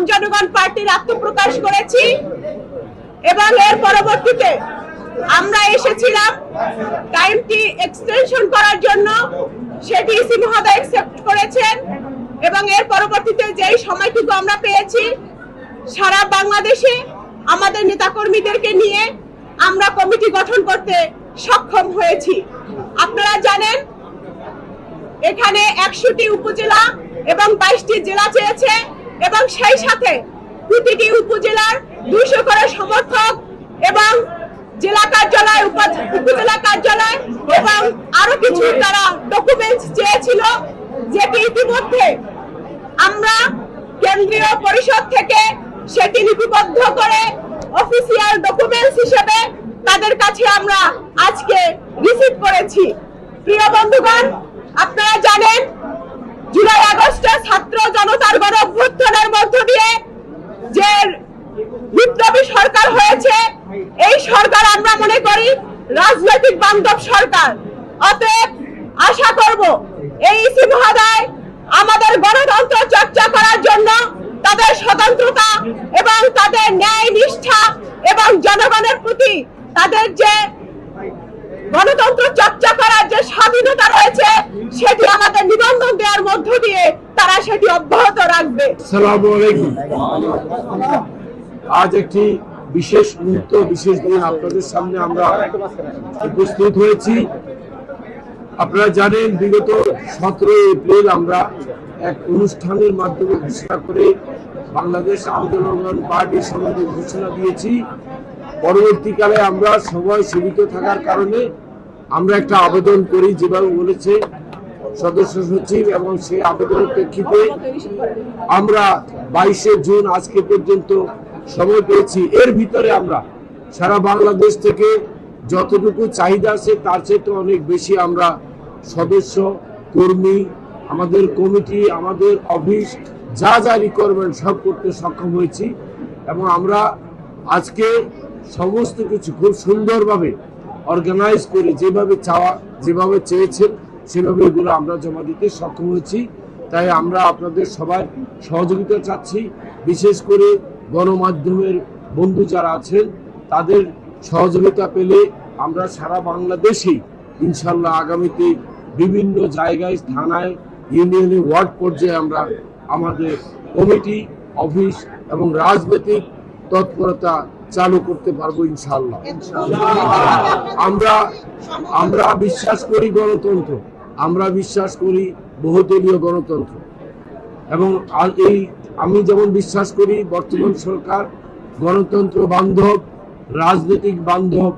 জনগণ পার্টির আত্মপ্রকাশ করেছি এবং এর পরবর্তীতে আমরা এসেছিলাম টাইমটি এক্সটেনশন করার জন্য, সেটি ইসি মহোদয় অ্যাকসেপ্ট করেছেন এবং এর পরবর্তীতে যেই সময়টুকু আমরা পেয়েছি সারা বাংলাদেশে আমাদের নেতাকর্মীদেরকে নিয়ে আমরা কমিটি গঠন করতে সক্ষম হয়েছি। আপনারা জানেন এখানে 100টি উপজেলা এবং 22টি জেলা চেয়েছে এবং সেই সাথে প্রতিটি উপজেলার 200 করে সমর্থক এবং জেলা কার্যালয়, উপজেলা কার্যালয় এবং আরো কিছু তারা ডকুমেন্টস চেয়েছিল, যেটি ইতিমধ্যে আমরা কেন্দ্রীয় পরিষদ থেকে সেটি লিপিবদ্ধ করে অফিসিয়াল ডকুমেন্টস হিসেবে তাদের কাছে আমরা আজকে রিসিভ করেছি। প্রিয় বন্ধুগণ, আপনারা জানেন জুলাই আগস্টে ছাত্র জনতার গণ অভ্যুত্থানের মধ্য দিয়ে যে বিপ্লবী সরকার হয়েছে, এই সরকার আমরা মনে করি রাজনৈতিক বান্ধব সরকার। অতএব আশা করব এই ইসি মহোদয় আমাদের গণতন্ত্র চর্চা করার জন্য তাদের স্বতন্ত্রতা এবং তাদের ন্যায় নিষ্ঠা এবং জনগণের প্রতি তাদের যে গণতন্ত্র চর্চা করার যে স্বাধীনতা রয়েছে সেটি আমাদের নিবন্ধন দেওয়ার মধ্য দিয়ে তারা সেটি অব্যাহত রাখবে। আসসালামু আলাইকুম। আজ একটি বিশেষ মুহূর্ত, বিশেষ দিন আপনাদের সামনে আমরা উপস্থিত হয়েছি। আপনারা জানেন বিগত 17 এপ্রিল আমরা এক অনুষ্ঠানের মাধ্যমে ঘোষণা করে বাংলাদেশ আন্দোলন পার্টির সম্বন্ধে ঘোষণা দিয়েছি। পরবর্তীকালে আমরা সময় সীমিত থাকার কারণে আমরা একটা আবেদন করি, যেভাবে বলেছে সদস্য সচিব, এবং সেই আবেদনের প্রেক্ষিতে আমরা 22শে জুন আজকে পর্যন্ত সময় পেয়েছি। এর ভিতরে আমরা সারা বাংলাদেশ থেকে যতটুকু চাহিদা আছে তার চেয়ে অনেক বেশি আমরা সদস্য, কর্মী, আমাদের কমিটি, আমাদের অফিস যা যা রিকোয়ারমেন্ট সব করতে সক্ষম হয়েছি এবং আমরা আজকে সমস্ত কিছু খুব সুন্দরভাবে অর্গানাইজ করে যেভাবে চেয়েছেন সেভাবে এগুলো আমরা জমা দিতে সক্ষম হয়েছি। তাই আমরা আপনাদের সবার সহযোগিতা চাচ্ছি, বিশেষ করে গণমাধ্যমের বন্ধু যারা আছেন তাদের সহযোগিতা পেলে আমরা সারা বাংলাদেশেই ইনশাল্লাহ আগামীতে বিভিন্ন জায়গায়, থানায়, ইউনিয়নে, ওয়ার্ড পর্যায়ে আমরা আমাদের কমিটি, অফিস এবং রাজনৈতিক তৎপরতা চালু করতে পারবো ইনশাল্লাহ। আমরা বিশ্বাস করি গণতন্ত্র, আমরা বিশ্বাস করি বহুদলীয় গণতন্ত্র, এবং আমি যেমন বিশ্বাস করি বর্তমান সরকার গণতন্ত্র বান্ধব, রাজনৈতিক বান্ধব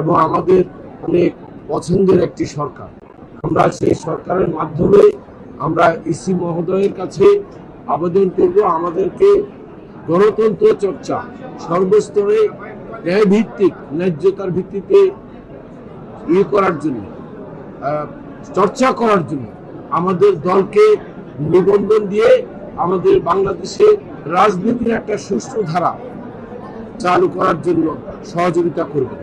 এবং আমাদের অনেক পছন্দের একটি সরকার। আমরা সেই সরকারের মাধ্যমে আমরা ইসি মহোদয়ের কাছে আবেদন করব আমাদেরকে গণতন্ত্র চর্চা সর্বস্তরে ন্যায়ভিত্তিক, ন্যায্যতার ভিত্তিতে করার জন্য, চর্চা করার জন্য আমাদের দলকে নিবন্ধন দিয়ে আমাদের বাংলাদেশে রাজনীতির একটা সুষ্ঠু ধারা চালু করার জন্য সহযোগিতা করবে।